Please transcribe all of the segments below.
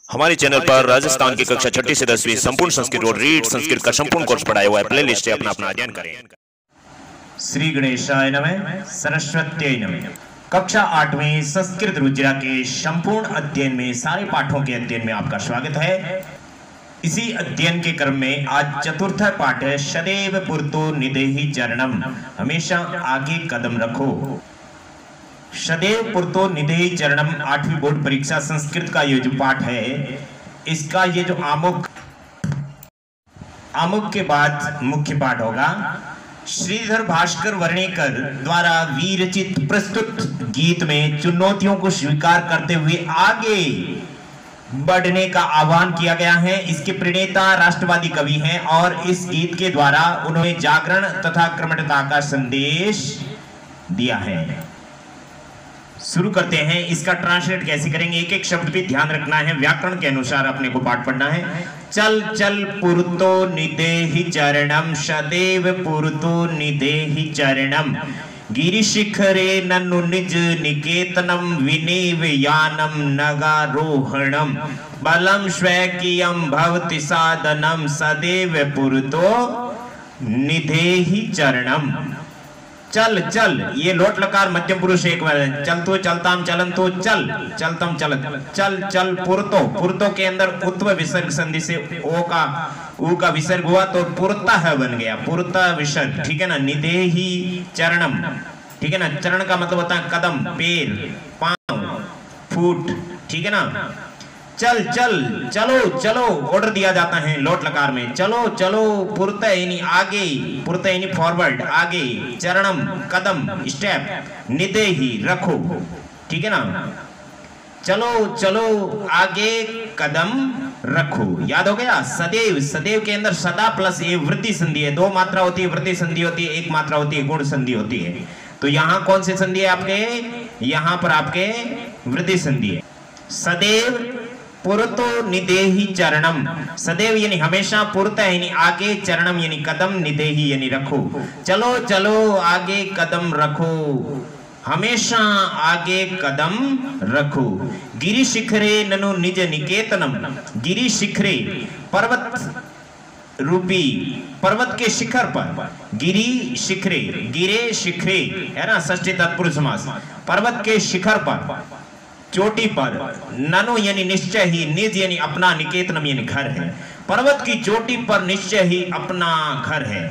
हमारे चैनल पर राजस्थान की कक्षा 6ठी से 10वीं संपूर्ण संस्कृत और रीड संस्कृत का संपूर्ण कोर्स पढ़ाया हुआ है। प्ले लिस्ट से अपना अध्ययन करें। श्री गणेशाय नमः, सरस्वत्यै नमः। कक्षा 8वीं संस्कृत रुचिरा के संपूर्ण अध्ययन में सारे पाठों के अध्ययन में आपका स्वागत है। इसी अध्ययन के क्रम में आज चतुर्थ पाठ है सदैव पुरतो निदेहि चरणम, हमेशा आगे कदम रखो। सदैव पुरतो निदेहि चरणम 8वीं बोर्ड परीक्षा संस्कृत का ये जो पाठ है, इसका ये जो आमुख के बाद मुख्य पाठ होगा। श्रीधर भास्कर वर्णेकर द्वारा विरचित प्रस्तुत गीत में चुनौतियों को स्वीकार करते हुए आगे बढ़ने का आह्वान किया गया है। इसके प्रणेता राष्ट्रवादी कवि हैं और इस गीत के द्वारा उन्होंने जागरण तथा कर्मठता का संदेश दिया है। शुरू करते हैं। इसका ट्रांसलेट कैसे करेंगे, एक एक शब्द पे ध्यान रखना है, व्याकरण के अनुसार अपने को पाठ पढ़ना है। चल चल पुरतो निदेहि चरणम, सदैव पुरतो निदेहि चरणम, गिरिशिखरे ननु निज निकेतनम, विनेव यानम नगारोहणम, बलम स्वकीयम भवति साधनम, सदैव पुरतो निदेहि चरणम। चल चल, ये लोट लकार मध्यम पुरुष एक बार, चल तो चलताम चलन तो चल चलतम चलत, चल चल पुरतो, पुरतो के अंदर उत्व विसर्ग संधि से ऊ का विसर्ग हुआ तो पुरतः बन गया, पुरतः विसर्ग, ठीक है ना। निदेहि चरणम, ठीक है ना। चरण का मतलब होता है कदम, पैर, पांव, फुट, ठीक है ना। चल चल, चलो चलो ऑर्डर दिया जाता है लोट लकार में, चलो चलो, पुरत यानी आगे, पुरत यानी फॉरवर्ड, आगे, चरणम कदम, स्टेप, निदेहि रखो, ठीक है ना। चलो चलो आगे कदम रखो, याद हो गया। सदैव, सदैव के अंदर सदा प्लस ए वृद्धि संधि है, दो मात्रा होती है, वृद्धि संधि होती है, एक मात्रा होती है, गुण संधि होती है। तो यहाँ कौन सी संधि है आपके, यहाँ पर आपके वृद्धि संधि है। सदैव पुरतो निदेहि चरणम, सदैव यानी हमेशा, पुरत यानी आगे, चरणम यानी कदम, निदेहि यानी रखो। चलो चलो आगे कदम रखो, हमेशा आगे कदम रखो। गिरि शिखरे ननु निज निकेतनम, गिरि शिखरे पर्वत रूपी, पर्वत के शिखर पर, गिरि शिखरे, गिरे शिखरे है ना, षष्ठी तत्पुरुष समास। पर्वत के शिखर पर, चोटी पर, ननु यानी निश्चय ही, निज यानी अपना, निकेतनम यानी घर है। पर्वत की चोटी पर निश्चय ही अपना घर है,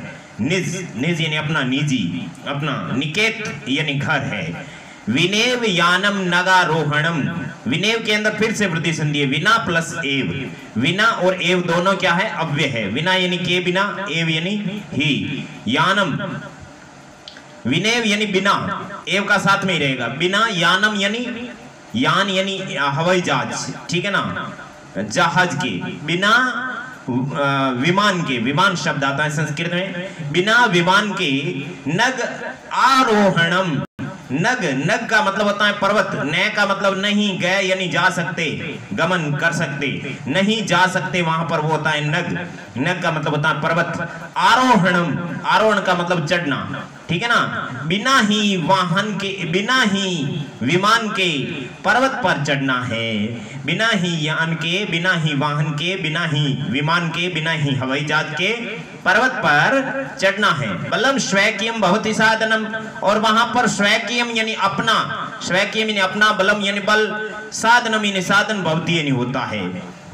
निज, निज यानी अपना, निजी, अपना, निकेत यानी घर है। विनेव यानम नगारोहणम, विनेव के अंदर फिर से वृद्धि संधि है, विना प्लस एव, विना और एव दोनों क्या है, अव्यय है। विना यानी के बिना, एव यानी ही। यानम, विनेव यानी बिना, एव का साथ में ही रहेगा, बिना, यानम यानी, यान यानी हवाई जहाज, ठीक है ना, जहाज के, बिना विमान के, विमान शब्द आता है संस्कृत में, बिना विमान के, नग आरोहणम, नग, नग का मतलब होता है पर्वत, न का मतलब नहीं, गए यानी जा सकते, गमन कर सकते, नहीं जा सकते वहां पर, वो होता है नग, नग का मतलब होता है पर्वत। आरोहणम, आरोहण का मतलब चढ़ना, ठीक है ना। बिना ही वाहन के, बिना ही विमान के पर्वत पर चढ़ना है, बिना ही यान के, बिना ही वाहन के, बिना ही विमान के, बिना ही हवाई जहाज के पर्वत पर चढ़ना है। बलम स्वकीयम भवति साधनम, और वहां पर स्वकीयम यानी अपना, स्वकीयम यानी अपना, बलम यानी बल, साधनम यानी साधन, भवति यानी होता है।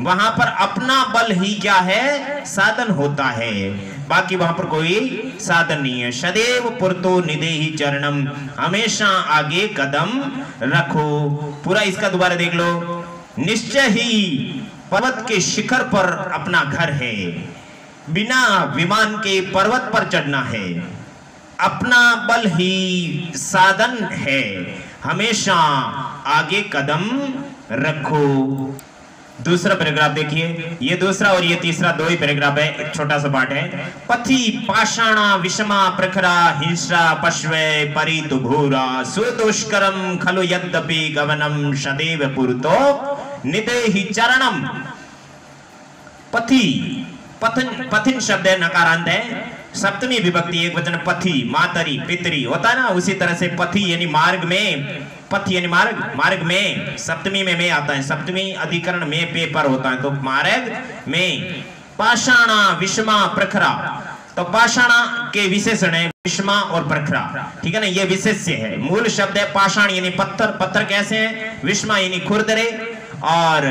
वहां पर अपना बल ही क्या है, साधन होता है, बाकी वहां पर कोई साधन नहीं है। सदैव पुरतो निदेहि चरणम, हमेशा आगे कदम रखो। पूरा इसका दोबारा देख लो। निश्चय ही पर्वत के शिखर पर अपना घर है, बिना विमान के पर्वत पर चढ़ना है, अपना बल ही साधन है, हमेशा आगे कदम रखो। दूसरा पैराग्राफ देखिए, ये दूसरा और ये तीसरा दो ही पैराग्राफ है, एक छोटा सा पाठ है। पथि पाषाणा विषमा प्रखरा, हिंसा पश्वे परितु भूरा, सुदुष्करम खलु यद्यपि गमनम, सदैव पुरतो निदेहि चरणम। पथि, पथन, पथिन शब्द है, नकारांत है, सप्तमी विभक्ति एक वचन, पथि, मातरी, पितरी होता है ना, उसी तरह से पथि यानी मार्ग में, पथ यानी मार्ग, मार्ग में सप्तमी में आता है, सप्तमी अधिकरण में पे पर होता है, तो मार्ग में। पाषाणा विषमा प्रखरा, तो पाषाणा के विशेषण है विषमा और प्रखरा, ठीक है ना, ये विशेष्य है। मूल शब्द है पाषाण यानी पत्थर, पत्थर कैसे हैं, विषमा यानी खुरदरे, और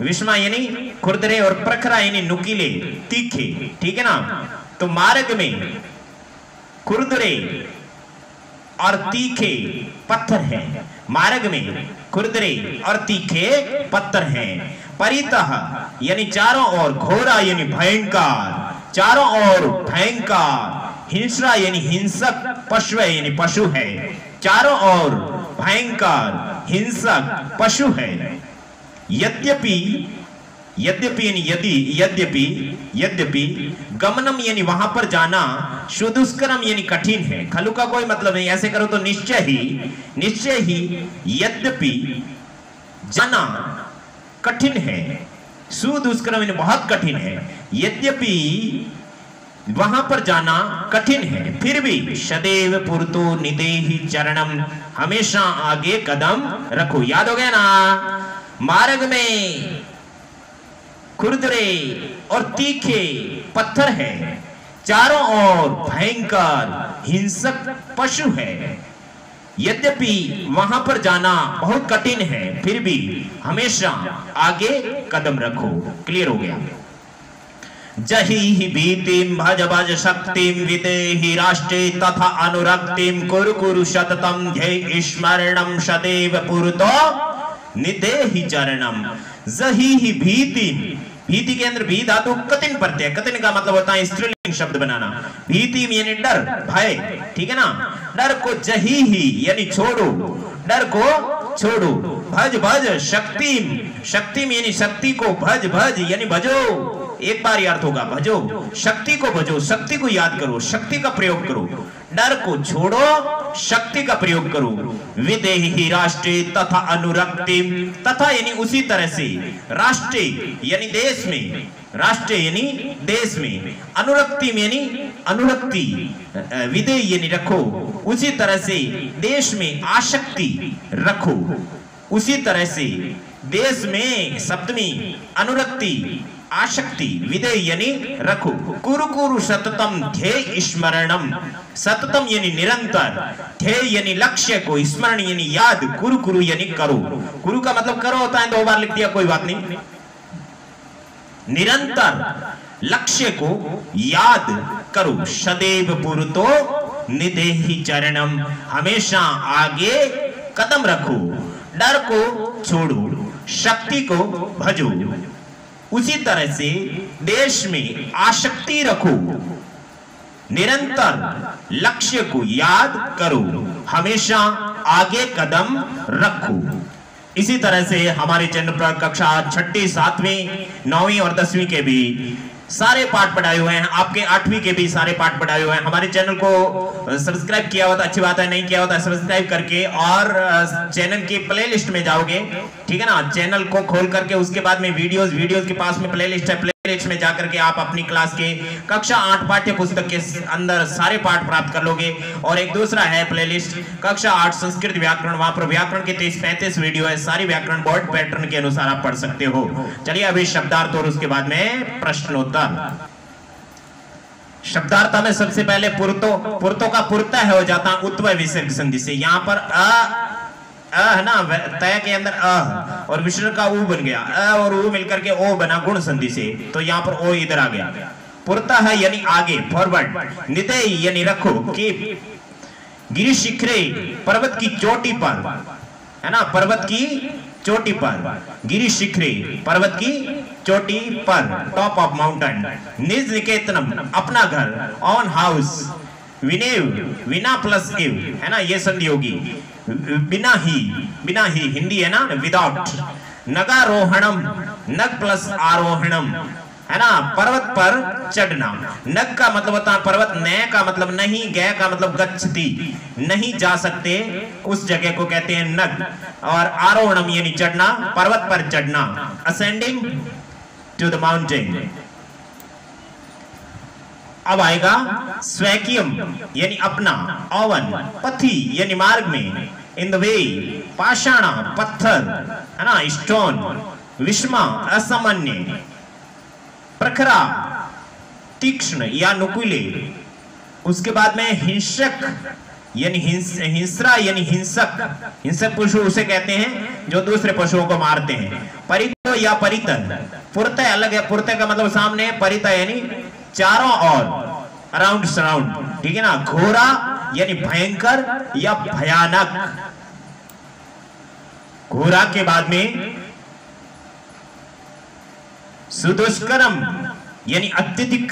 विषमा यानी खुरदरे, और प्रखरा यानी नुकीले तीखे, ठीक है ना। तो मार्ग में खुरदरे और तीखे पत्थर है, मार्ग में खुरदरे और तीखे पत्थर हैं। परितः यानी चारों ओर, घोरा यानी भयंकर, चारों ओर भयंकर, हिंस्रा यानी हिंसक, पशु यानी पशु है, चारों ओर भयंकर हिंसक पशु है। यद्यपि, यद्यपि यानी यदि, यद्यपि, यद्यपि, गमनम यानी वहां पर जाना, सुदुष्करम यानी कठिन है, खलु का कोई मतलब नहीं, ऐसे करो तो निश्चय ही, निश्चय ही, यद्यपि जाना कठिन है, सुदुष्करम यानी बहुत कठिन है, यद्यपि वहां पर जाना कठिन है, फिर भी सदैव पुरतो निदेहि चरणम, हमेशा आगे कदम रखो। याद हो गया ना, मार्ग में खुरदरे और तीखे पत्थर है, चारों ओर भयंकर हिंसक पशु है, यद्यपि वहां पर जाना बहुत कठिन है, फिर भी हमेशा आगे कदम रखो। क्लियर हो गया। जहि भीतिम भज भज शक्तिम विदेहि राष्ट्रे तथा अनुरक्तिम कुरु कुरु सततम ध्येय स्मरणम सदैव पुरतो निदेहि चरणम। जहि भीतिम, भीति के अंदर भी धातु कतिन प्रत्यय, कतिन का मतलब होता है स्त्रीलिंग शब्द बनाना, भीति यानी डर भय, ठीक है ना। डर को जही ही यानी छोड़ो, डर को छोड़ो। भज भज शक्तिम, शक्तिम यानी शक्ति को, भज भज यानी भजो, एक बार अर्थ होगा भजो, शक्ति को भजो, शक्ति को याद करो, शक्ति का प्रयोग करो, डर को छोड़ो, शक्ति का प्रयोग करो। विदेहि राष्ट्रे तथा अनुरक्तिम, तथा यानी उसी तरह से, राष्ट्रे यानी देश में, राष्ट्र यानी देश में, अनुरक्ति यानी अनुरक्ति, विदेह यानी रखो, उसी तरह से देश में आसक्ति रखो, उसी तरह से देश में, सप्तमी अनुरक्ति आसक्ति, विदेह यानी रखो। कुरु कुरु सततम ध्येय स्मरणम, सततम यानी निरंतर, ध्येय यानी लक्ष्य को, स्मरण यानी याद, कुरु कुरु यानी करो। कुरु का मतलब करो होता है, 2 बार लिख दिया कोई बात नहीं। निरंतर लक्ष्य को याद करो, सदैव पुरतो निदेहि चरणम, हमेशा आगे कदम रखो, डर को छोड़ो, शक्ति को भजो, उसी तरह से देश में आसक्ति रखो, निरंतर लक्ष्य को याद करो, हमेशा आगे कदम रखो। इसी तरह से हमारे चैनल पर कक्षा 6ठी, 7वीं, 9वीं और 10वीं के भी सारे पाठ पढ़ाए हुए हैं, आपके 8वीं के भी सारे पाठ पढ़ाए हुए हैं। हमारे चैनल को सब्सक्राइब किया हुआ तो अच्छी बात है, नहीं किया होता सब्सक्राइब करके और चैनल की प्लेलिस्ट में जाओगे, ठीक है ना। चैनल को खोल करके उसके बाद में वीडियोस के पास में प्लेलिस्ट है, प्लेलिस्ट में जाकर के आप अपनी क्लास के कक्षा 8 पाठ्य पुस्तक के अंदर सारे पाठ प्राप्त कर लोगे। और एक दूसरा है प्लेलिस्ट कक्षा 8 संस्कृत व्याकरण, वहां पर व्याकरण के 30-35 वीडियो है, सारी व्याकरण बोर्ड पैटर्न के अनुसार आप पढ़ सकते हो। चलिए अभी शब्दार्थ और उसके बाद में प्रश्नोत्तर। शब्दार्थ में सबसे पहले पुरतो, पुरतो का पुरता हो जाता उत्वय विसर्ग संधि से। यहाँ पर अ है ना, तय के अंदर अ और विसर्ग का उ बन गया, अ और उ मिलकर के ओ बना गुण संधि से, तो यहाँ पर ओ इधर आ गया। पुरता है यानी आगे, फॉरवर्ड। निदेय यानी रखो, कीप। गिरि शिखरे पर्वत की चोटी पर, है ना, पर्वत की चोटी पर, गिरि शिखरे पर्वत की चोटी पर, टॉप ऑफ माउंटेन। निज निकेतनम अपना घर, ऑन हाउस। विनेव विना प्लस इव, है ना, ये संधि होगी। बिना ही, बिना ही हिंदी है ना, विदाउट। नगारोहणम, नग प्लस आरोहणम, है ना, पर्वत पर चढ़ना। नग का मतलब होता है पर्वत, नय का मतलब नहीं, गय का मतलब गच्छति, नहीं जा सकते उस जगह को कहते हैं नग। और आरोहणम यानी चढ़ना, पर्वत पर चढ़ना, असेंडिंग टू द माउंटेन। अब आएगा स्वकीयम यानी अपना, अवन। पथि यानी मार्ग में, इन द वे, पाषाण पत्थर है ना, स्टोन, विषमा असामान्य, प्रखरा तीक्ष्ण या नुकीले, उसके बाद में हिंसक यानी हिंसरा यानी हिंसक, हिंसक पशु उसे कहते हैं जो दूसरे पशुओं को मारते हैं। परितो या परित, पुरतः अलग है, पुरतः का मतलब सामने, परित यानी चारों ओर, अराउंड सराउंड, ठीक है ना। घोरा यानी भयंकर या भयानक, घोरा के बाद में सुदुष्करम यानी अत्यधिक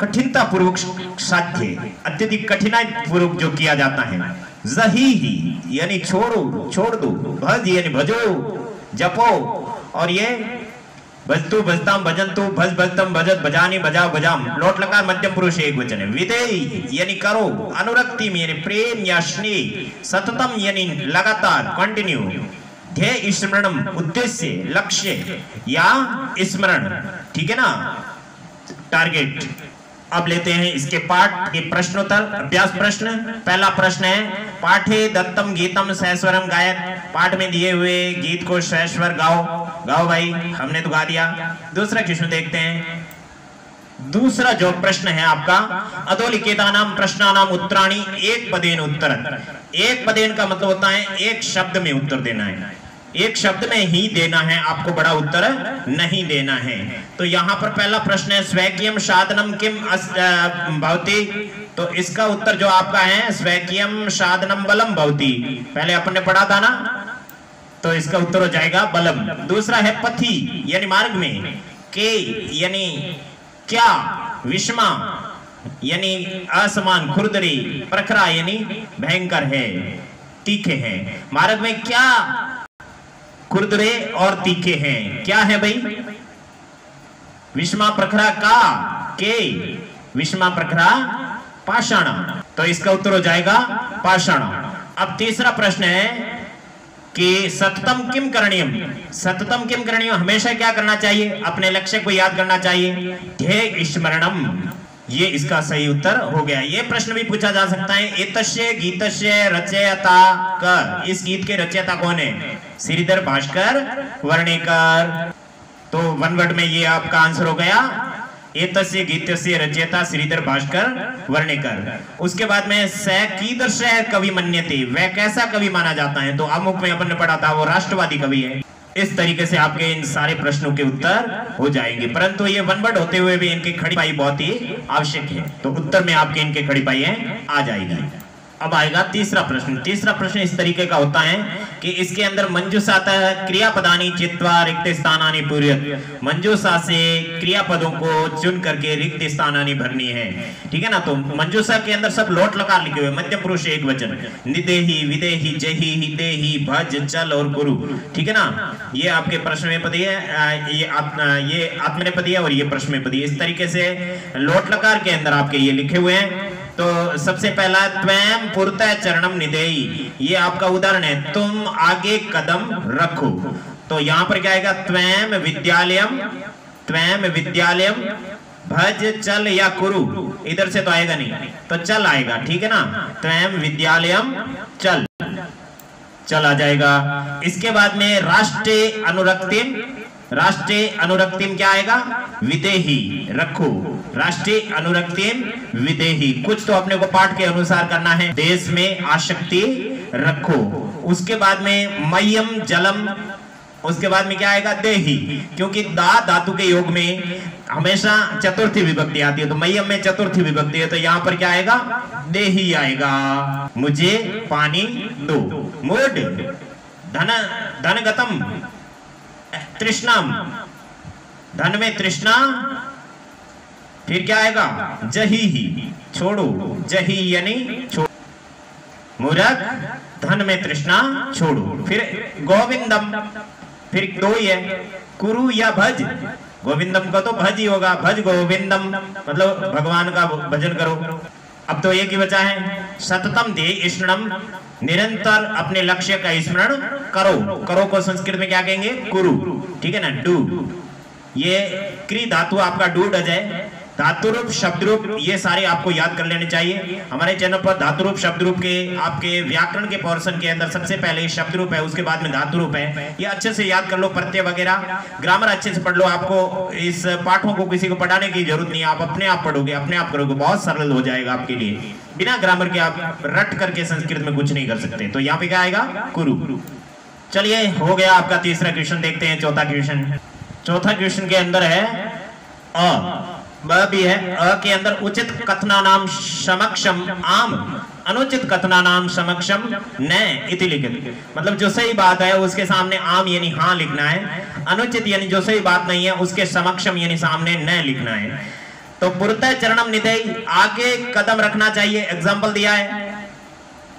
कठिनता पूर्वक साध्य, अत्यधिक कठिनाई पूर्वक जो किया जाता है। जही यानी छोड़ो, छोड़ दो, भज यानी भजो, जपो, और ये भजतु भजताम भजंतु, भज भजतम भजत, भजानी भजाओ भजाम, लोट लकार मध्यम पुरुष एक वचन है। विदेय यानी करो, अनुरक्तिम यानी प्रेम या स्नेह, सततम यानी लगातार, कंटिन्यू, ध्येय स्मरणम उद्देश्य, लक्ष्य या स्मरण, ठीक है ना, टारगेट। अब लेते हैं इसके पाठ के प्रश्नोत्तर, अभ्यास प्रश्न। पहला प्रश्न है, पाठे दत्तम गीतम सस्वरम गायत, पाठ में दिए हुए गीत को सस्वर गाओ। गाओ भाई, हमने तो गा दिया। दूसरा क्वेश्चन देखते हैं। दूसरा जो प्रश्न है आपका, अधोलिखितानाम प्रश्नानाम उत्तराणि एक पदेन उत्तर। एक पदेन का मतलब होता है एक शब्द में उत्तर देना है, एक शब्द में ही देना है, आपको बड़ा उत्तर नहीं देना है। तो यहाँ पर पहला प्रश्न है, स्वैकियम साधनम किम भवति, तो इसका उत्तर जो आपका है, स्वैकियम साधनम बलम भवति, पहले अपन ने पढ़ा था ना, तो इसका उत्तर हो जाएगा बलम। दूसरा है पथि यानी मार्ग में, के यानी क्या, विषमा यानी असमान, खुरदरी, प्रखरा यानी भयंकर है, तीखे हैं। मार्ग में क्या खुरदरे और तीखे हैं, क्या है भाई? विषमा प्रखरा का, के विषमा प्रखरा पाषाण, तो इसका उत्तर हो जाएगा पाषाण। अब तीसरा प्रश्न है कि सततम किम करणीयम, सततम किम करणीयम, हमेशा क्या करना चाहिए? अपने लक्ष्य को याद करना चाहिए। ध्येय स्मरणम, ये इसका सही उत्तर हो गया। ये प्रश्न भी पूछा जा सकता है, एतस्य गीतस्य रचयिता क, इस गीत के रचयिता कौन है? श्रीधर भास्कर वर्णेकर। तो वन वर्ड में ये आपका आंसर हो गया, एतस्य गीतस्य रचयिता श्रीधर भास्कर वर्णेकर। उसके बाद में स कीदृश कवि मन्यते, वह कैसा कवि माना जाता है? तो अमुक में अपन ने पढ़ा था, वो राष्ट्रवादी कवि है। इस तरीके से आपके इन सारे प्रश्नों के उत्तर हो जाएंगे, परंतु ये वन वर्ड होते हुए भी इनकी खड़ी पाई बहुत ही आवश्यक है, तो उत्तर में आपके इनके खड़ी पाई आ जाएगी। अब आएगा तीसरा प्रश्न। तीसरा प्रश्न इस तरीके का होता है कि इसके अंदर मंजूषातः क्रियापदानी चित्वा रिक्त स्थानानि पूर्यत, मंजूषा से क्रियापदों को चुन करके रिक्त स्थानानि भरनी है, ठीक है ना। तो मंजूषा के अंदर सब लोट लकार लिखे हुए, मध्यम पुरुष एक वचन, निदेहि, विदेहि, जहि, हिदेहि, भज, चल और गुरु, ठीक है ना। ये आपके प्रश्न में पदी है, ये आत्मनेपदी है और ये प्रश्न में पदी। इस तरीके से लोट लकार के अंदर आपके ये लिखे हुए हैं। तो सबसे पहला त्वं पुरतः चरणम निदेहि, ये आपका उदाहरण है, तुम आगे कदम रखो। तो यहाँ पर क्या आएगा? त्वं विद्यालयम, त्वं विद्यालयम, भज, चल या कुरु, इधर से तो आएगा नहीं, तो चल आएगा, ठीक है ना। त्वं विद्यालयम, चल, चल आ जाएगा। इसके बाद में राष्ट्रीय अनुरक्तिम, राष्ट्रीय अनुरक्तिम क्या आएगा? विदेही, रखो, राष्ट्रीय अनुरक्तिम विदेही। कुछ तो अपने को पाठ के अनुसार करना है, देश में आसक्ति रखो। उसके बाद में मय्यम जलम, उसके बाद में क्या आएगा? देही, क्योंकि दा धातु के योग में हमेशा चतुर्थी विभक्ति आती है, तो मय्यम में चतुर्थी विभक्ति है, तो यहाँ पर क्या आएगा? देही आएगा। मुझे पानी दो। मूड, धन, धनगतम, तृष्णाम, धन में तृष्णा, फिर क्या आएगा? जही ही, छोड़ो, जही यानी छोड़ो। मूर्ख, धन में तृष्णा छोड़ो। फिर गोविंदम, फिर दो ही है, कुरु या भज, गोविंदम का तो भज ही होगा, भज गोविंदम मतलब भगवान का भजन करो। अब तो एक ही बचा है, सततम ध्येय स्मरणम, निरंतर अपने लक्ष्य का स्मरण करो। करो को संस्कृत में क्या कहेंगे? कुरु, ठीक है ना, डू। ये क्री धातु आपका डू डज है, धातु रूप शब्द रूप ये सारे आपको याद कर लेने चाहिए। हमारे चैनल पर धातु रूप शब्द रूप के आपके व्याकरण के पोर्शन के अंदर सबसे पहले शब्द रूप है, उसके बाद में धातु रूप है। ये अच्छे से याद कर लो, प्रत्यय वगैरह ग्रामर अच्छे से पढ़ लो। आपको इस पाठों को किसी को पढ़ाने की जरूरत नहीं है, आप अपने आप पढ़ोगे, अपने आप करोगे, बहुत सरल हो जाएगा आपके लिए। बिना ग्रामर के आप रट करके संस्कृत में कुछ नहीं कर सकते। तो यहाँ पे क्या आएगा? कुरु। चलिए हो गया आपका तीसरा क्वेश्चन। देखते हैं चौथा क्वेश्चन। चौथा क्वेश्चन के अंदर है अ भी है। अ के अंदर उचित कथनानाम समक्षम आम, अनुचित कथनानाम समक्षम न इति लिखित। मतलब जो सही बात है उसके सामने आम यानी हाँ लिखना है, अनुचित यानी जो सही बात नहीं है उसके समक्षम यानी सामने न लिखना है। तो पुरतः चरणम निधेय, आगे कदम रखना चाहिए। एग्जाम्पल दिया है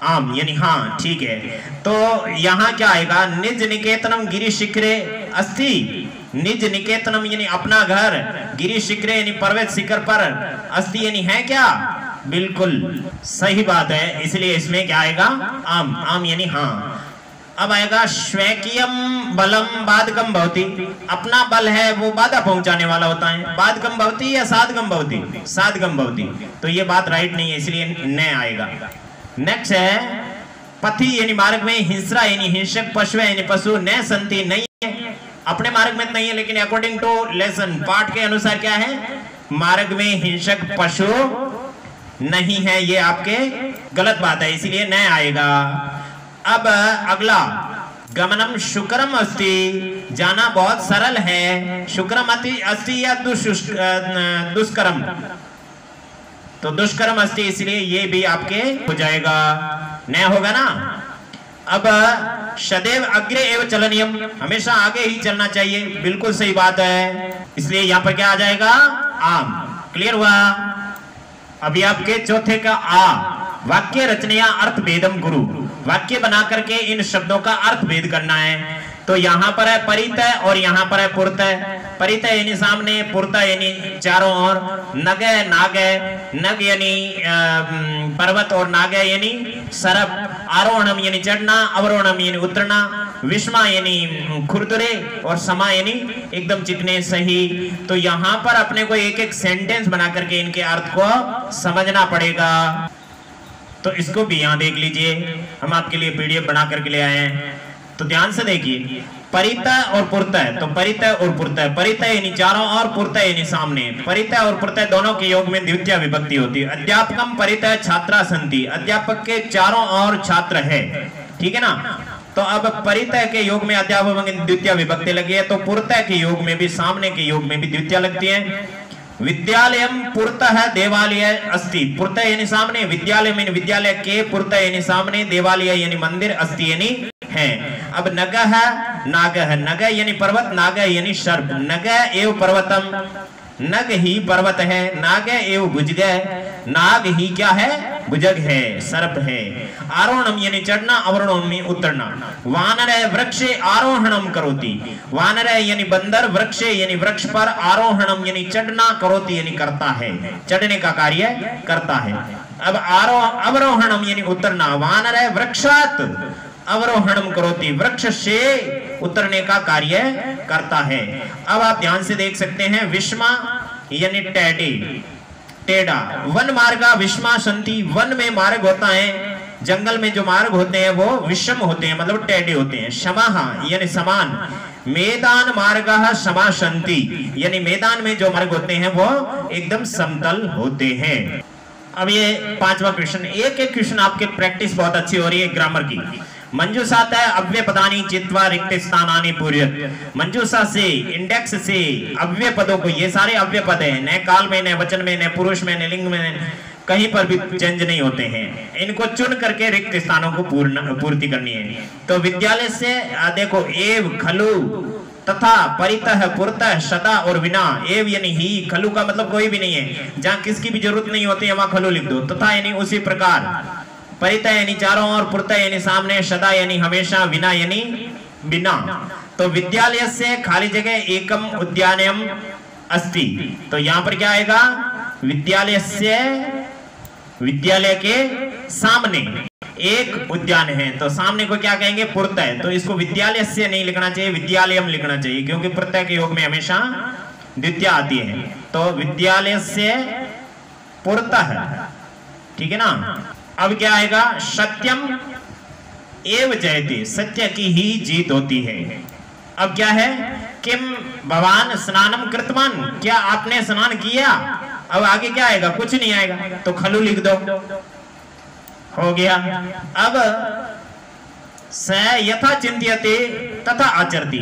आम यानी हाँ, ठीक है। तो यहाँ क्या आएगा? निज निकेतनम गिरि शिखरे अस्ति। निज निकेतनम यानी अपना घर, गिरि शिखरे यानी पर्वत शिखर पर, अस्ति यानी है क्या? बिल्कुल सही बात है, इसलिए इसमें क्या आएगा? आम। आम यानी हाँ। अब आएगा स्वकीयम बलम बाधकम भवति। अपना बल है वो बाधा पहुंचाने वाला होता है। बाधकम भवति या साधकम भवति? साधकम भवति। तो ये बात राइट नहीं है, इसलिए न आएगा। नेक्स्ट है पथि यानी मार्ग में, हिंसरा यानी हिंसक, पशु यानी पशु, न संति नहीं है, अपने मार्ग में नहीं है, लेकिन अकॉर्डिंग टू लेसन पाठ के अनुसार क्या है? मार्ग में हिंसक पशु नहीं है, ये आपके गलत बात है, इसीलिए न आएगा। अब अगला गमनम शुक्रम अस्ति, जाना बहुत सरल है। शुक्रम अस्ति या दुष्करम? तो दुष्कर्म अस्ति, इसलिए ये भी आपके हो जाएगा, न होगा ना। अब सदैव अग्रे एवं चलनियम, हमेशा आगे ही चलना चाहिए, बिल्कुल सही बात है, इसलिए यहाँ पर क्या आ जाएगा? आम। क्लियर हुआ? अभी आपके चौथे का आ, वाक्य रचनया अर्थ भेदम गुरु। वाक्य बना करके इन शब्दों का अर्थ भेद करना है। तो यहाँ पर है परितय और यहाँ पर है पुरतय। परितय यानी सामने, पुरतय यानी चारों ओर। नग नाग, नग यानी पर्वत और नाग यानी सरप। आरोहणम यानी चढ़ना, अवरोहणम यानी उतरना। विस्मा यानी खुरदुरे और समा यानी एकदम चिकने, सही। तो यहाँ पर अपने को एक एक सेंटेंस बना करके इनके अर्थ को समझना पड़ेगा। तो इसको भी यहाँ देख लीजिए, हम आपके लिए पीडीएफ बना करके ले आए हैं, तो ध्यान से देखिए। परितय और पुरतय, तो परितय और पुरतय, परितय यानी चारों और, पुरतय यानी सामने। परितय और पुरतय दोनों के योग में द्वितीय विभक्ति होती है। अध्यापकम परितय छात्रा संति, अध्यापक के चारों और छात्र है, ठीक है ना। तो अब परितय के योग में अध्यापक में द्वितीय विभक्ति लगी है, तो पुरतय के योग में भी, सामने के योग में भी द्वितीय लगती है। विद्यालयम पुरतः देवालय अस्ति, पुरतः यानी सामने, विद्यालय में विद्यालय के, पुरतः यानी सामने, देवालय यानी मंदिर, अस्ति यानी है। अब नग है, नाग है, नग यानी पर्वत, नाग यानी सर्प। नग एव पर्वतम, नग ही पर्वत है, नाग एव भुजग, नाग ही क्या है? भुजग है, सर्प है। आरोहणम यानी चढ़ना, अवरोहणम यानी उतरना। वानर वृक्ष आरोहणम करोति, वानर यानी बंदर, वृक्ष यानी वृक्ष पर, आरोहणम यानी चढ़ना, करोति यानी करता है, चढ़ने का कार्य करता है। अब अवरोहणम यानी उतरना, वानर वृक्षात अवरोहणम करोति, वृक्ष से उतरने का कार्य करता है। अब आप ध्यान से देख सकते हैं, विस्मा यानी टेढ़े, टेढ़ा। वन मार्गा विस्मा संति, वन में मार्ग होता है, जंगल में जो मार्ग होते हैं वो विषम होते हैं, मतलब टेढ़े होते हैं। समाहा यानी समान। मैदान मार्गः समासंति, यानी मैदान में जो मार्ग होते हैं वो एकदम समतल होते हैं। अब ये पांचवा क्वेश्चन, एक एक क्वेश्चन आपके प्रैक्टिस बहुत अच्छी हो रही है ग्रामर की। मंजूषा अव्यय पदानी चित्वा रिक्त स्थानानि पूर्यत। मंजूषा से, इंडेक्स से अव्यय पदों को, ये सारे अव्यय पद हैं, न काल में, न वचन में, न पुरुष में, न लिंग में, कहीं पर भी चेंज नहीं होते हैं। इनको चुन करके रिक्त स्थानों को पूर्ति करनी है। तो विद्यालय से देखो, एव, खलु तथा, परितः, पुरतः, सदा और विना। एव यानी ही, खलु का मतलब कोई भी नहीं है, जहाँ किसकी भी जरूरत नहीं होती है वहां खलु लिख दो। तथा यानी उसी प्रकार, परितः यानी चारों ओर, पुरतः यानी सामने, सदा यानी हमेशा, विना यानी बिना। तो विद्यालय से खाली जगह एकम उद्यानम अस्ति, तो यहाँ पर क्या आएगा? विद्यालय से, विद्यालय के सामने एक उद्यान है, तो सामने को क्या कहेंगे? पुरतः। तो इसको विद्यालय से नहीं लिखना चाहिए, विद्यालयम लिखना चाहिए, क्योंकि प्रत्यय के योग में हमेशा द्वितीया आती है, तो विद्यालय से पुरतः, ठीक है ना। अब क्या आएगा, सत्यम एव जयते, सत्य की ही जीत होती है। अब क्या है, किम भवान स्नानम कृतवान, क्या आपने स्नान किया। अब आगे क्या आएगा, कुछ नहीं आएगा, तो खलु लिख दो, हो गया। अब स यथा चिंत्यते तथा आचरति,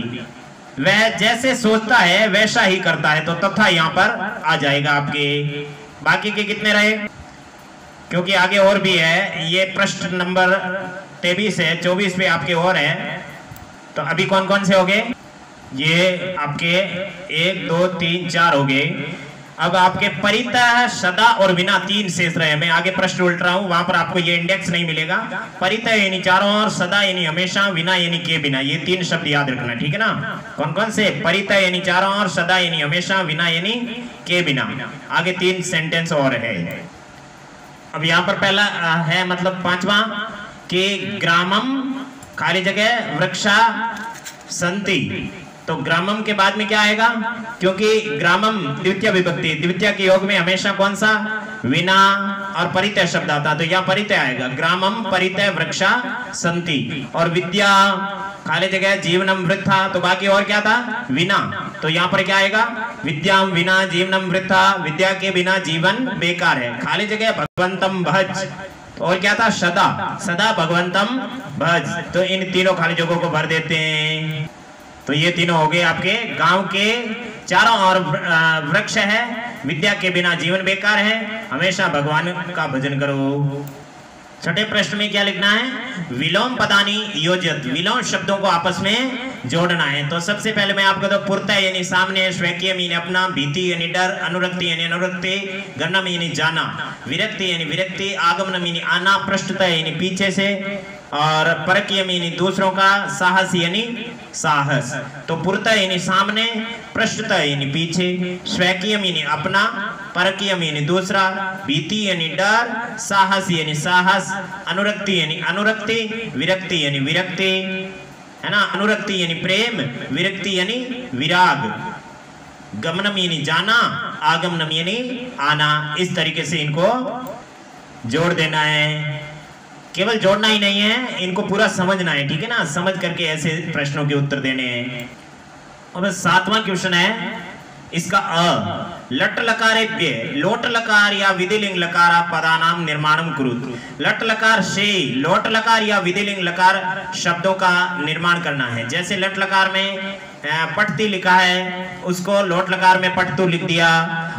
वह जैसे सोचता है वैसा ही करता है, तो तथा यहाँ पर आ जाएगा आपके। बाकी के कितने रहे, क्योंकि आगे और भी है, ये पृष्ठ नंबर 23 है, 24 पे आपके और है। तो अभी कौन कौन से हो गए, ये आपके 1 2 3 4 हो गए। अब आपके परितः, सदा और बिना 3 शेष रहे। मैं आगे प्रश्न उल्ट रहा हूं, वहां पर आपको ये इंडेक्स नहीं मिलेगा। परितः यानी चारों ओर, सदा यानी हमेशा, बिना यानी के बिना, ये 3 शब्द याद रखना, ठीक है ना। कौन कौन से, परितः यानी चारों ओर, सदा यानी हमेशा, बिना यानी के बिना। आगे 3 सेंटेंस और है। अब यहाँ पर पहला है मतलब 5वां कि ग्रामम खाली जगह वृक्षा संति, तो ग्रामम के बाद में क्या आएगा, क्योंकि ग्रामम द्वितीय विभक्ति, द्वितीय के योग में हमेशा कौन सा, विना और परितय शब्द आता, तो यहाँ परितय आएगा। ग्रामम परितय वृक्षा संति, और विद्या खाली जगह जीवनम वृथा, तो बाकी और क्या था, विना, तो यहाँ पर क्या आएगा, विद्याम विना जीवनम वृथा, विद्या के बिना जीवन बेकार है। खाली जगह भगवंतम भज, और क्या था, सदा, सदा भगवंतम भज, तो इन तीनों खाली जगहों को भर देते हैं। तो ये तीनों हो गए आपके। गांव के चारों ओर वृक्ष है, विद्या के बिना जीवन बेकार है, हमेशा भगवान का भजन करो। छठे प्रश्न में क्या लिखना है, विलोम पदानी योजत, विलोम शब्दों को आपस में जोड़ना है। तो सबसे पहले मैं आपको तो पुरता यानी सामने, स्वैकीय यानी अपना, भीति यानी डर, अनुरक्ति यानी अनुरक्ति, गणम यानी जाना, विरक्ति यानी विरक्ति, आगमनम यानी आना, पृष्ठता यानी पीछे से, और परकीयम यानी दूसरों का, साहस यानी साहस। तो पुरता यानी सामने, पृष्ठता यानी पीछे, स्वैकीयम यानी अपना, परकीयम यानी दूसरा, भीति यानी डर, साहस यानी साहस, अनुरक्ति यानी अनुरक्ति, विरक्ति यानी विरक्ति, है ना। अनुरक्ति यानी प्रेम, विरक्ति यानी विराग, गमनम यानी जाना, आगमनम यानी आना। इस तरीके से इनको जोड़ देना है। केवल जोड़ना ही नहीं है, इनको पूरा समझना है, ठीक है ना। समझ करके ऐसे प्रश्नों के उत्तर देने हैं। और 7वां क्वेश्चन है इसका लट लकारेभ्य, लोट लकार या विधिलिंग लकारा पदानाम निर्माणम कुरुत। लट लकार से लोट लकार या विधिलिंग लकार शब्दों का निर्माण करना है। जैसे लट लकार में पठती लिखा है, उसको लोट लकार में पठतु लिख दिया,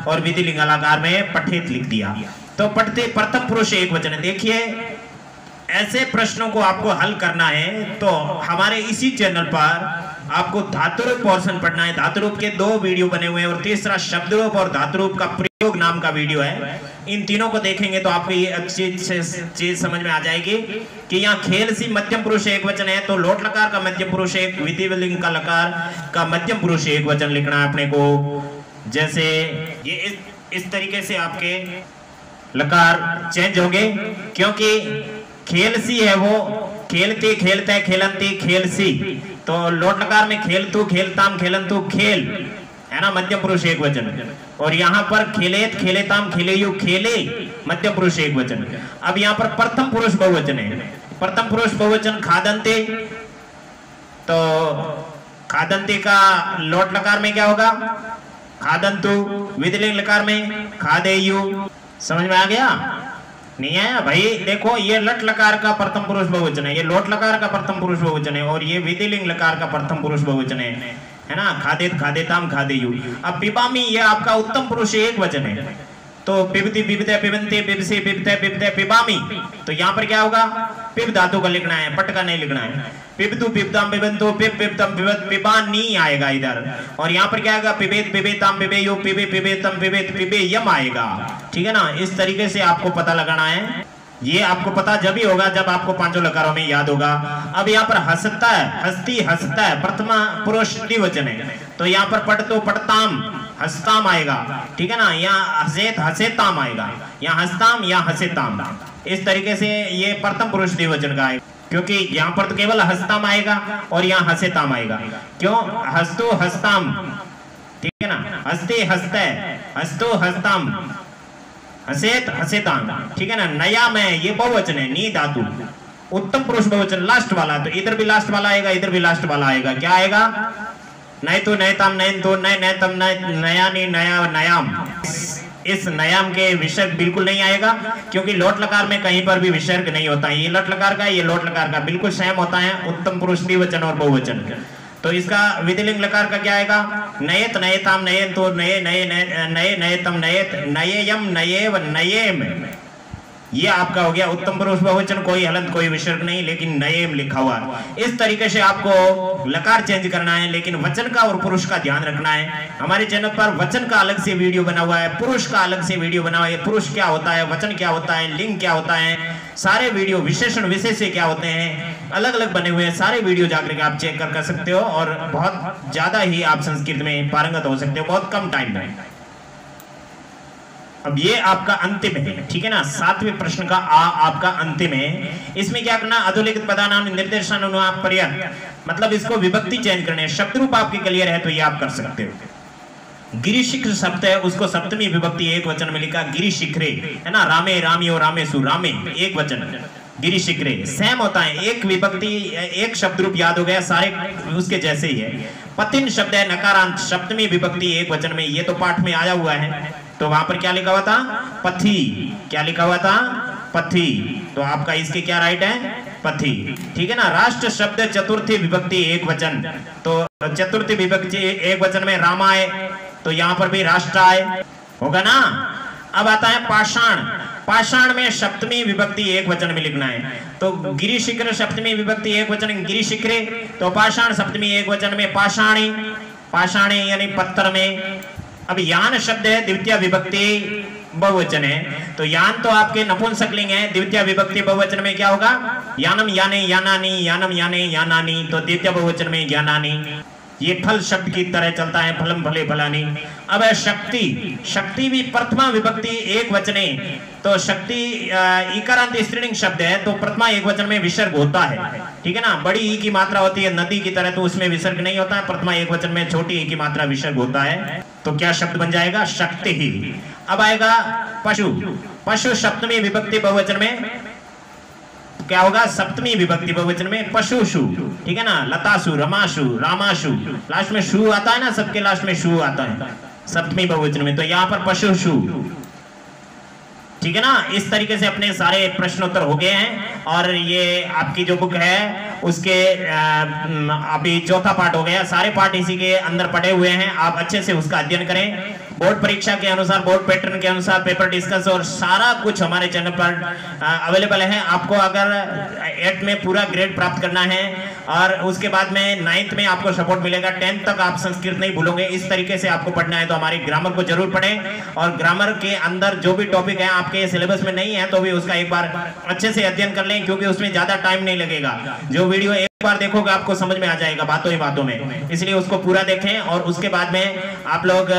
और विधिलिंग लकार में पठित लिख दिया। तो पठते प्रथम पुरुष एक वचन है। देखिए ऐसे प्रश्नों को आपको हल करना है, तो हमारे इसी चैनल पर आपको धातुरूप पोर्शन पढ़ना है। धातुरूप के 2 वीडियो बने हुए हैं, और तीसरा शब्दरूप और धातुरूप का प्रयोग नाम का वीडियो है। इन तीनों को देखेंगे तो आपको ये अच्छी चीज समझ में आ जाएगी कि यहाँ खेल सी मध्यम पुरुष एक वचन है, तो लोट लकार का मध्यम पुरुष एक, विधिलिंग का लकार का मध्यम पुरुष एक वचन लिखना है अपने को। जैसे ये इस तरीके से आपके लकार चेंज होंगे, क्योंकि खेल सी है वो, खेलती खेलते खेलंती खेल सी, तो लोट लकार में खेल तू खेलताम खेलंतु खेल, है ना, मध्यम पुरुष एक वचन। और यहाँ पर खेलेत खेलेताम खेलेयु खेले, मध्यम पुरुष एक वचन। अब यहाँ पर प्रथम पुरुष बहुवचन है। प्रथम पुरुष बहुवचन खादंते, तो खादंते का लोट लकार में क्या होगा, खादंतु, विधिलिंग लकार में खादेयु। समझ में आ गया, नहीं आया भाई। देखो ये लट लकार का प्रथम पुरुष बहुवचन है, ये लोट लकार का प्रथम पुरुष बहुवचन है, और ये विधिलिंग लकार का प्रथम पुरुष बहुवचन है ना। खादेत खादेताम खादेयु। अब पिबामी ये आपका उत्तम पुरुष एक वचन है, तो पिबती पिबते पिबंते पिबसे पिबते पिबते पिबामी, तो यहाँ पर क्या होगा, पिब धातु का लिखना है, पट का नहीं लिखना है। पिबतु पिबताम पिबंतो पिब पिबतम पिबत पिबानी आएगा इधर, और यहाँ पर क्या आएगा, पिबेत पिबेताम पिबेयो पिबे पिबेतम पिबेत पिबेयम आएगा, ठीक है ना। इस तरीके से आपको पता लगाना है। ये आपको पता जब ही होगा जब आपको पांचों लकारों में याद होगा। अब यहाँ पर हंसता है, हस्ती हंसता है, प्रथमा पुरुष द्विवचन है, तो यहाँ पर पढ़तो पढ़ताम हस्ताम आएगा, ठीक है ना। यहाँ हसेत हसेताम आएगा, यहाँ हस्ताम या हसेताम। इस तरीके से ये प्रथम पुरुष द्विवचन का आएगा, क्योंकि यहाँ पर तो केवल हस्ताम आएगा और यहाँ हसेताम आएगा। क्यों, हस्तु हस्ताम, ठीक है है ना। हस्ते हस्ते, हस्तो हस्ताम, हसेत हसेताम, ठीक है ना। नया में ये बहुवचन है, नी धातु, उत्तम पुरुष बहुवचन लास्ट वाला, तो इधर भी लास्ट वाला आएगा, इधर भी लास्ट वाला आएगा। क्या आएगा? नय तो नयताम, नयन तो नय, नयतम नय, नयानी नया नयाम। इस नयाम के विसर्ग बिल्कुल नहीं आएगा, क्योंकि लोट लकार में कहीं पर भी विसर्ग नहीं होता है। ये लट लकार का, ये लोट लकार का बिल्कुल सेम होता है, उत्तम पुरुष द्विवचन और बहुवचन। तो इसका विधिलिंग लकार का क्या आएगा? नयत नयताम, नयन तो नये, नये नये नयतम, नयत नयेयम, नयेव नयेम। ये आपका हो गया उत्तम पुरुष बहुवचन, कोई हलंत कोई विसर्ग नहीं, लेकिन नयेम लिखा हुआ है। इस तरीके से आपको लकार चेंज करना है, लेकिन वचन का और पुरुष का ध्यान रखना है। हमारे चैनल पर वचन का अलग से वीडियो बना हुआ है, पुरुष का अलग से वीडियो बना हुआ है। पुरुष क्या होता है, वचन क्या होता है, लिंग क्या होता है, सारे वीडियो विशेषण विशेष क्या होते हैं, अलग अलग बने हुए हैं। सारे वीडियो जाकर के आप चेक कर सकते हो, और बहुत ज्यादा ही आप संस्कृत में पारंगत हो सकते हो, बहुत कम टाइम में। अब ये आपका अंतिम है, ठीक है ना। 7वें प्रश्न का आपका अंतिम है। इसमें क्या करना? अधोलिखित पदानाम निर्देशानुनाम पर्याप्त, मतलब इसको विभक्ति चेंज करने हैं। शब्द रूप आपके क्लियर है तो ये आप कर सकते हो। गिरिशिखर शब्द है, उसको सप्तमी विभक्ति एक वचन में लिखा, गिरिशिखरे, है ना। रामे रामियो रामेसु, रामे एक वचन, गिरिशिखरे सेम होता है। एक विभक्ति एक शब्द रूप याद हो गया, सारे उसके जैसे ही है। पतिन शब्द है, नकारांत, सप्तमी विभक्ति एक वचन में, ये तो पाठ में आया हुआ है। तो वहां पर क्या लिखा हुआ था? पथी। क्या लिखा हुआ था? पथी। तो आपका इसके क्या राइट है? पथी, ठीक है ना। राष्ट्र शब्द चतुर्थी विभक्ति एक वचन, तो चतुर्थी विभक्ति एक वचन में रामाय, तो यहां पर भी राष्ट्र आए होगा ना। अब आता है पाषाण। पाषाण में सप्तमी विभक्ति एक वचन में लिखना है, तो गिरिशिखर सप्तमी विभक्ति एक वचन गिरिशिखरे, तो पाषाण सप्तमी एक वचन में पाषाणी, पाषाणी यानी पत्थर में। अब यान शब्द है, द्वितीय विभक्ति बहुवचन है, तो यान तो आपके नपुंसकलिंग है, द्वितीय विभक्ति बहुवचन में क्या होगा? यानम याने यानानी, यानम याने यानानी, तो द्वितीय बहुवचन में ज्ञानानी। ये फल शब्द की तरह चलता है, फलम फले फलानी। अब है शक्ति। शक्ति भी प्रथमा विभक्ति एक वचने, तो शक्ति इकारांत स्त्रीलिंग शब्द है, तो प्रथमा एक वचन में विसर्ग होता है, ठीक है ना। बड़ी ई की मात्रा होती है नदी की तरह, तो उसमें विसर्ग नहीं होता है। प्रथमा एक वचन में छोटी ई की मात्रा विसर्ग होता है, तो क्या शब्द बन जाएगा? शक्ति ही। अब आएगा पशु। पशु सप्तमी विभक्ति बहुवचन में क्या होगा? सप्तमी विभक्ति बहुवचन में पशुषु, ठीक है ना। लतासु, रमाशु, रामाशु, लास्ट में शु आता है ना, सबके लास्ट में शु आता है सप्तमी बहुवचन में, तो यहाँ पर पशुषु, ठीक है ना। इस तरीके से अपने सारे प्रश्नोत्तर हो गए हैं, और ये आपकी जो बुक है उसके अभी चौथा पार्ट हो गया। सारे पार्ट इसी के अंदर पड़े हुए हैं, आप अच्छे से उसका अध्ययन करें। बोर्ड परीक्षा के अनुसार, बोर्ड पैटर्न के अनुसार पेपर डिस्कस और सारा कुछ हमारे चैनल पर अवेलेबल है। आपको अगर 8 में पूरा ग्रेड प्राप्त करना है, और उसके बाद में 9th में आपको सपोर्ट मिलेगा, 10th तक आप संस्कृत नहीं भूलोगे, इस तरीके से आपको पढ़ना है, तो हमारी ग्रामर को जरूर पढ़ें। और ग्रामर के अंदर जो भी टॉपिक है आपके सिलेबस में नहीं है, तो भी उसका एक बार अच्छे से अध्ययन कर लें, क्योंकि उसमें ज्यादा टाइम नहीं लगेगा। जो वीडियो एक बार देखोगे आपको समझ में आ जाएगा बातों ही बातों में, इसलिए उसको पूरा देखें। और उसके बाद में आप लोग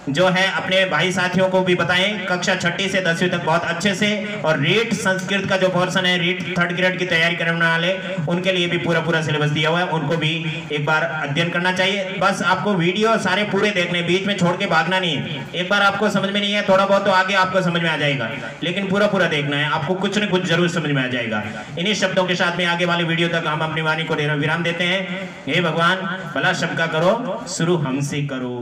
जो है अपने भाई साथियों को भी बताएं, कक्षा 6ठी से 10वीं तक बहुत अच्छे से। और रीट संस्कृत का जो पोर्शन है, रीट 3rd ग्रेड की तैयारी करने वाले, उनके लिए भी पूरा सिलेबस दिया हुआ है, उनको भी एक बार अध्ययन करना चाहिए। बस आपको वीडियो सारे पूरे देखने, बीच में छोड़ के भागना नहीं है। एक बार आपको समझ में नहीं है थोड़ा बहुत, तो आगे आपको समझ में आ जाएगा, लेकिन पूरा देखना है, आपको कुछ न कुछ जरूर समझ में आ जाएगा। इन्हीं शब्दों के साथ में आगे वाले वीडियो तक हम अपनी वाणी को विराम देते हैं। हे भगवान, भला सबका करो, शुरू हमसे करो।